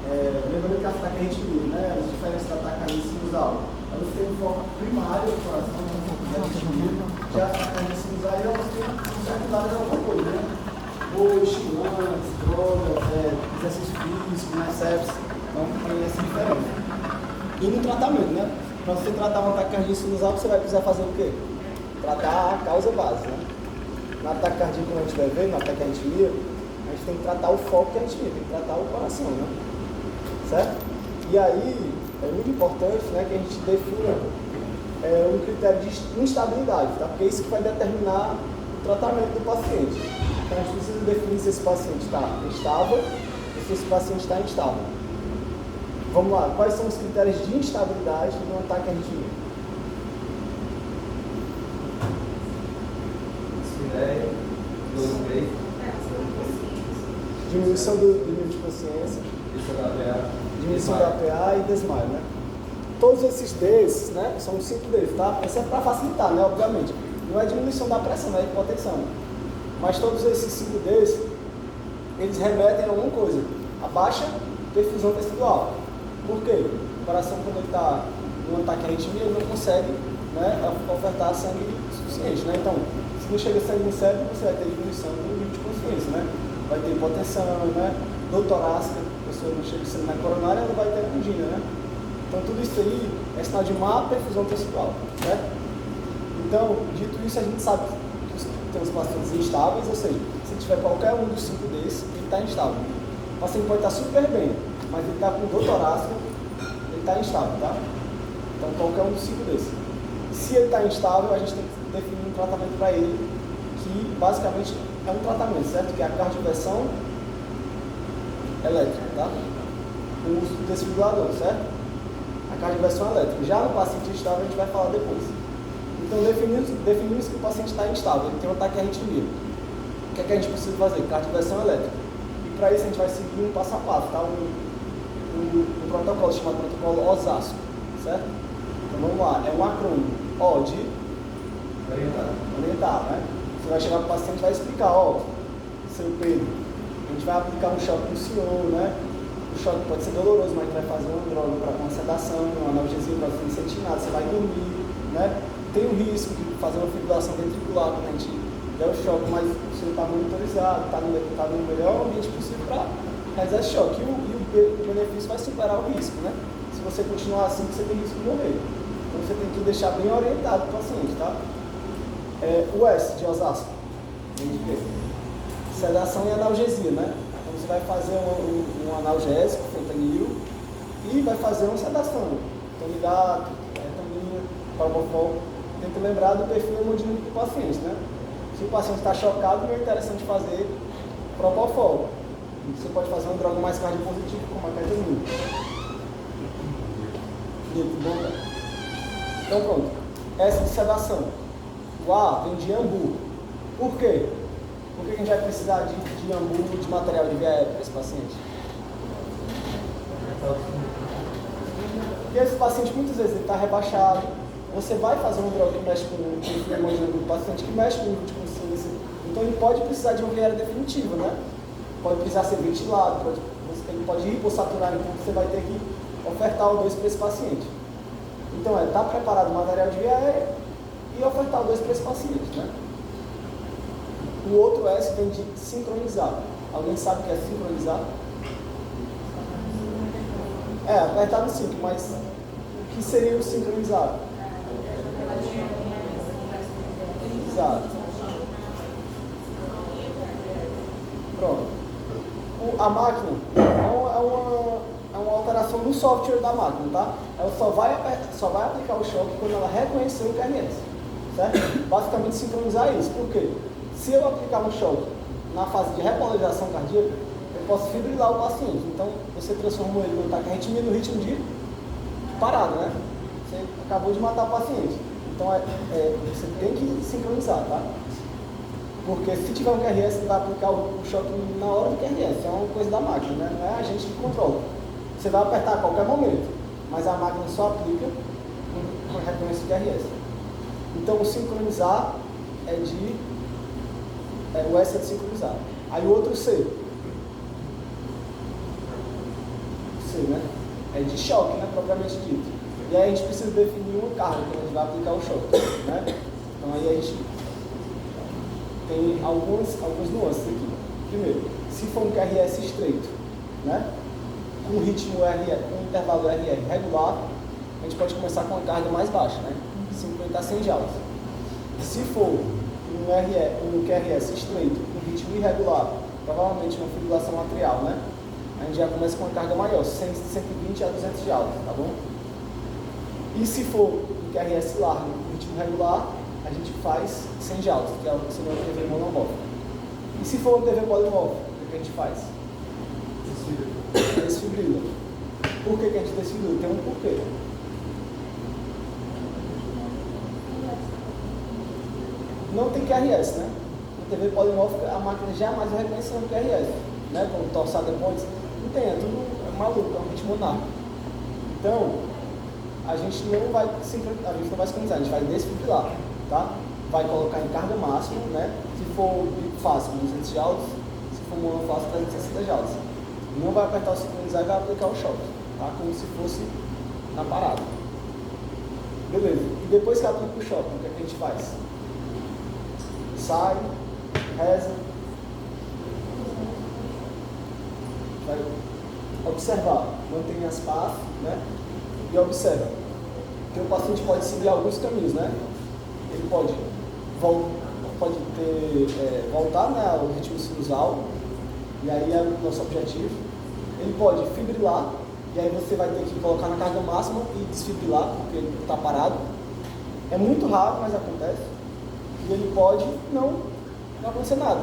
lembrando que a ataque arritmia, né? As diferenças da ataque sinusal. Elas têm um foco primário do coração, da arritmia. Já a ataque sinusal, elas têm secundário de alguma coisa, né? Ou estimulantes, drogas, exercício físico, né? Sepsis. Então tem essa diferença. E no tratamento, né? Para você tratar um ataque cardíaco sinusal, você vai precisar fazer o quê? Tratar a causa base, né? No ataque cardíaco, como a gente vai ver, no ataque arritmia, a gente tem que tratar o foco que a arritmia, tem que tratar o coração, né? Certo? E aí, é muito importante, né, que a gente defina um critério de instabilidade, tá? Porque é isso que vai determinar o tratamento do paciente. Então, a gente precisa definir se esse paciente está estável ou se esse paciente está instável. Vamos lá, quais são os critérios de instabilidade no ataque arritmia? Diminuição do nível de consciência, diminuição da APA e desmaio, né? Todos esses Ds, né, são os 5 Ds, tá? Isso é para facilitar, né, obviamente. Não é diminuição da pressão, não é hipotensão. Mas todos esses 5 Ds, eles remetem a uma coisa, a baixa perfusão tecidual. Por quê? O coração, quando ele está num ataque arritmia, ele não consegue, né, ofertar sangue suficiente, né? Então, se não chega sangue no cérebro, você vai ter diminuição do nível de consciência, né? Vai ter hipotensão, né? Dor torácica, a pessoa não chega sangue na coronária, ela vai ter angina, né? Então, tudo isso aí é sinal de má perfusão tecidual, certo? Então, dito isso, a gente sabe que tem os pacientes instáveis, ou seja, se tiver qualquer um dos 5 desses, ele está instável. O paciente pode estar super bem, mas ele está com dor torácica, ele está instável, tá? Então, qualquer um dos 5 desses. Se ele está instável, a gente tem que definir um tratamento para ele, que basicamente é um tratamento, certo? Que é a cardioversão elétrica, tá? Com o uso do desfibrilador, certo? A cardioversão elétrica. Já no paciente instável, a gente vai falar depois. Então, definimos que o paciente está instável, ele tem um ataque arritmia. O que é que a gente precisa fazer? Cardioversão elétrica. E para isso, a gente vai seguir um passo a passo, tá? Um protocolo chamado protocolo OSASCO, certo? Então, vamos lá. É um acrônimo. O de orientar, né? Você vai chegar para o paciente e vai explicar, seu Pedro, a gente vai aplicar um choque no senhor, né? O choque pode ser doloroso, mas a gente vai fazer uma droga para uma sedação, uma analgesia para você não sentir nada, você vai dormir, né? Tem o risco de fazer uma fibrilação ventricular quando a gente der o choque, mas o senhor está monitorizado, está no melhor ambiente possível para realizar esse choque. E o benefício vai superar o risco, né? Se você continuar assim, você tem risco de morrer. Então você tem que deixar bem orientado o paciente, tá? O S de Osasco, sedação e analgesia, né? Então você vai fazer um analgésico, fentanil, e vai fazer uma sedação, tonidato, etamina, propofol. Tem que lembrar do perfil hemodinâmico do paciente, né? Se o paciente está chocado, não é interessante fazer propofol. Você pode fazer uma droga mais cardiopositiva, como a ketamina. Muito bom, então pronto. S de sedação. O A vem de ambu. Por quê? Por que a gente vai precisar de ambu, de material de via aérea para esse paciente? Porque esse paciente muitas vezes ele está rebaixado. Você vai fazer um droga que mexe com o perfil hemodinâmico do paciente, que mexe com o nível de consciência. Então ele pode precisar de uma via aérea definitiva, né? Pode precisar ser ventilado, ele pode hipossaturar, então você vai ter que ofertar o 2 para esse paciente. Então está preparado o material de via aérea e ofertar o 2 para esse paciente, né? O outro S vem de sincronizar. Alguém sabe o que é sincronizar? Apertar no 5, mas o que seria o sincronizar? Exato. Pronto. A máquina é uma alteração do software da máquina, tá? Ela só vai aplicar o choque quando ela reconhecer o QRS, certo? Basicamente sincronizar isso. Por quê? Se eu aplicar um choque na fase de repolarização cardíaca, eu posso fibrilar o paciente. Então, você transformou ele no ataque arritmia no ritmo de parada, né? Você acabou de matar o paciente. Então, você tem que sincronizar, tá? Porque se tiver um QRS, ele vai aplicar o choque na hora do QRS. É uma coisa da máquina, né? Não é a gente que controla. Você vai apertar a qualquer momento, mas a máquina só aplica quando reconhece o QRS. Então, o sincronizar o S é de sincronizar. Aí o outro C. ser, né? É de choque, né? Propriamente dito. E aí a gente precisa definir uma carga quando a gente vai aplicar o choque, né? Então aí a gente tem algumas nuances aqui. Primeiro, se for um QRS estreito, né? Com ritmo RR, com intervalo RR regular, a gente pode começar com uma carga mais baixa, né? 50 a 100 joules. Se for um QRS estreito, com ritmo irregular, provavelmente uma fibrilação atrial, né? A gente já começa com uma carga maior, 120 a 200 joules, tá bom? E se for um QRS largo, com ritmo regular, a gente faz 100 joules, que é o que seria uma TV monomórfica. E se for uma TV polimórfica, o que a gente faz? Desfibrila. Por que a gente desfibrila? Tem um porquê. Não tem QRS, né? Na TV polimórfica, a máquina jamais vai reconhecer um QRS, né? Como torçar depois. Não tem, é tudo maluco, é um ritmo monarca. Então, a gente não vai sincronizar, a gente vai desfibrilar, tá? Vai colocar em carga máxima, né? Se for fácil, 200 joules, se for monofácil, 360 joules. Não vai apertar o sincronizar e vai aplicar o choque, tá? Como se fosse na parada. Beleza. E depois que aplica o choque, o que é que a gente faz? Sai, reza, vai observar, mantém as pás, né? E observa. Porque o paciente pode seguir alguns caminhos, né? Ele pode voltar, né, ao ritmo sinusal, e aí é o nosso objetivo. Ele pode fibrilar, e aí você vai ter que colocar na carga máxima e desfibrilar, porque ele está parado. É muito raro, mas acontece. E ele pode não acontecer nada.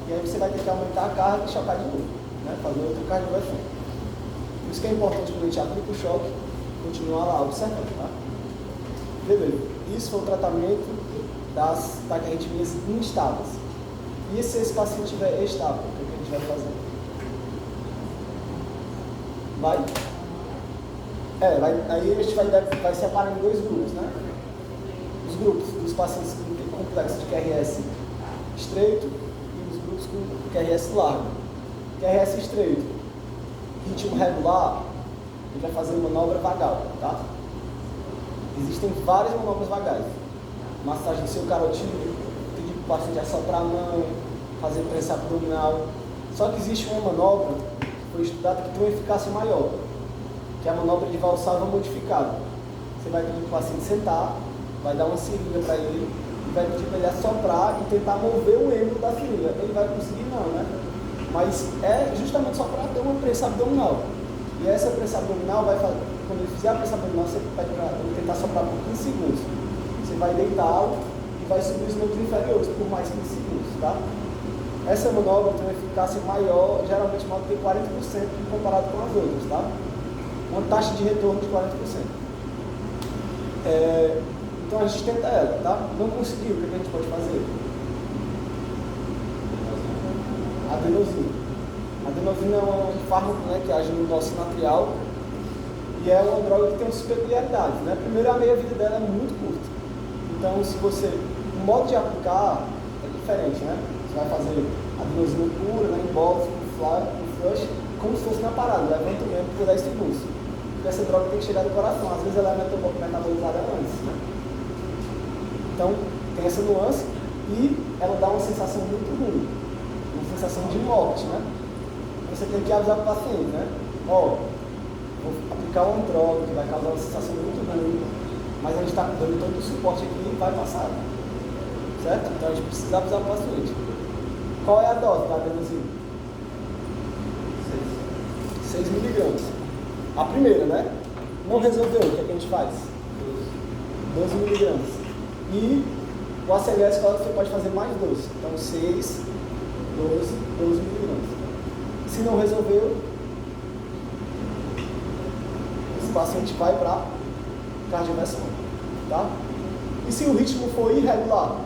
E aí você vai ter que aumentar a carga e chocar de novo, né? Fazer outra cardioversão. Por isso que é importante quando a gente aplica o choque, continuar lá observando, tá? Beleza. Isso foi o tratamento das taquiarritmias instáveis. E se esse paciente estiver estável, o que a gente vai fazer? Aí a gente vai separar em dois grupos, né? Os grupos dos pacientes que têm complexo de QRS estreito e os grupos com QRS largo. QRS estreito, ritmo regular, a gente vai fazer manobra vagal, tá? Existem várias manobras vagais. Massagem do seu carotídeo, pedir para o paciente assoprar a mão, fazer prensa abdominal. Só que existe uma manobra que foi estudada que tem uma eficácia maior, que é a manobra de Valsalva modificada. Você vai pedir para o paciente sentar, vai dar uma seringa para ele e vai pedir para ele assoprar e tentar mover o êmbolo da seringa. Ele vai conseguir não, né? Mas é justamente só para ter uma prensa abdominal. E essa prensa abdominal vai fazer, quando ele fizer a prensa abdominal, você vai tentar soprar por 15 segundos. Você vai deitá-lo e vai subir os membros inferiores por mais 15 segundos, tá? Essa manobra tem uma eficácia maior, geralmente maior do que 40% comparado com as outras, tá? Uma taxa de retorno de 40%. Então a gente tenta ela, tá? Não conseguiu, o que a gente pode fazer? Adenosina. Adenosina é um fármaco, né, que age no nódulo sinatrial e é uma droga que tem umas peculiaridades, né? Primeiro, a meia-vida dela é muito curta. Então, o modo de aplicar é diferente, né? Você vai fazer adenosina pura, né, em bolos, com flush, como se fosse na parada, levanta o membro por 10 segundos. Porque essa droga tem que chegar do coração, às vezes ela é metabolizada antes, né? Então, tem essa nuance e ela dá uma sensação muito ruim, uma sensação de morte, né? Você tem que avisar para o paciente, né? Vou aplicar uma droga que vai causar uma sensação muito ruim, mas a gente está dando todo o suporte aqui e vai passar, certo? Então a gente precisa avisar para o paciente. Qual é a dose da adenosina? 6 miligramas. A primeira, né? Não resolveu, o que é que a gente faz? 12 miligramas. E o ACLS você pode fazer mais 12. Então 6, 12 miligramas. Se não resolveu, esse paciente vai para cardioversão, tá? E se o ritmo for irregular?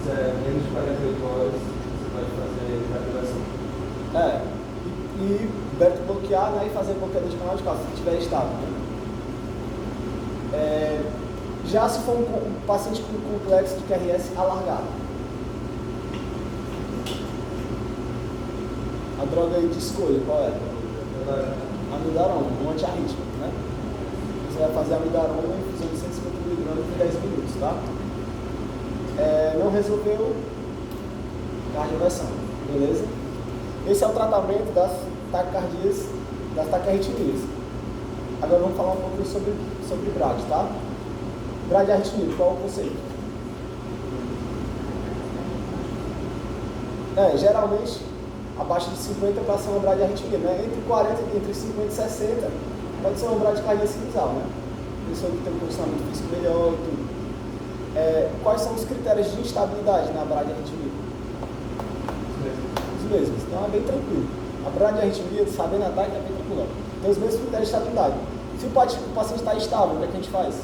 Menos de 48 horas, você pode fazer cardioversão. E bloquear, né, e fazer bloqueio de canal de calça, se estiver estável, né? Já se for um paciente com complexo de QRS alargado. A droga aí de escolha, qual é? Amidarona, um antiarrítmico, né? Você vai fazer amidarona em infusão de 150 mg por 10 minutos, tá? Não resolveu cardioversão, beleza? Esse é o tratamento das taquicardias, das taquiarritmias. Agora vamos falar um pouquinho sobre BRAD, tá? Bradiarritmia, qual é o conceito? Geralmente, abaixo de 50 para ser uma bradiarritmia, né? Entre 40, entre 50 e 60, pode ser uma bradicardia sinusal, né? Pessoa que tem um condicionamento físico melhor e tudo. Quais são os critérios de instabilidade na bradiarritmia? Os mesmos, então é bem tranquilo. A bradiarritmia, sabendo a tática, é bem tranquila. Tem os mesmos critérios de estabilidade. Se o paciente está estável, o que é que a gente faz?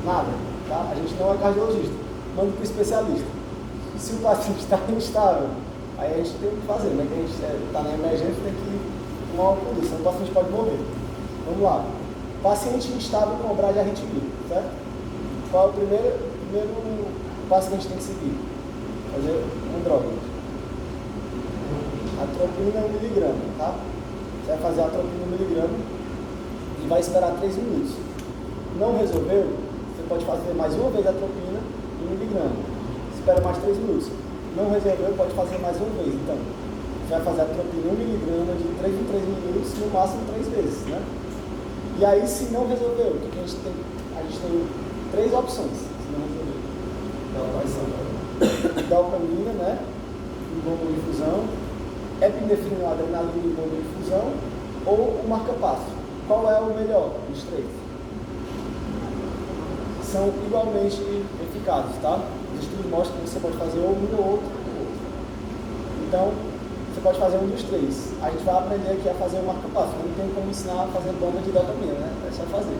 Nada, tá? A gente não é cardiologista, manda para o especialista. Se o paciente está instável, aí a gente tem o que fazer, né? Que a gente está na emergência, tem que tomar uma condução, o paciente pode morrer. Vamos lá. Paciente instável com bradiarritmia, certo? Qual é o primeiro passo que a gente tem que seguir? Fazer um droga. Atropina 1 mg, tá? Você vai fazer a atropina 1 mg e vai esperar 3 minutos. Não resolveu? Você pode fazer mais uma vez a atropina 1 mg. Espera mais 3 minutos. Não resolveu, pode fazer mais uma vez. Então, você vai fazer a atropina 1 mg de 3 em 3 minutos, no máximo 3 vezes, né? E aí, se não resolveu, o que a gente tem? A gente tem 3 opções, se não resolver. Quais são? Dopamina, né? Em bomba de infusão, epinefrina, adrenalina em bomba de infusão, ou o marca-passo. Qual é o melhor dos 3? São igualmente eficazes, tá? Os estudos mostram que você pode fazer ou um ou outro. Então, você pode fazer um dos 3. A gente vai aprender aqui a fazer o marca-passo. Não tem como ensinar a fazer bomba de dopamina, né? É só fazer.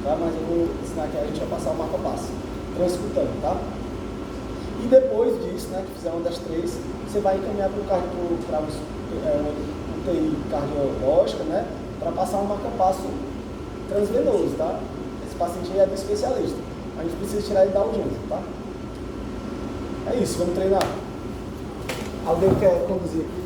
Tá? Mas eu vou ensinar aqui, a gente vai passar o marca-passo. Transcutâneo, tá? E depois disso, né, que fizer uma das 3, você vai encaminhar para uma UTI cardiológica, né? Para passar um marca-passo transvenoso, tá? Esse paciente aí é do especialista. A gente precisa tirar ele da urgência, tá? É isso, vamos treinar. Alguém quer conduzir aqui?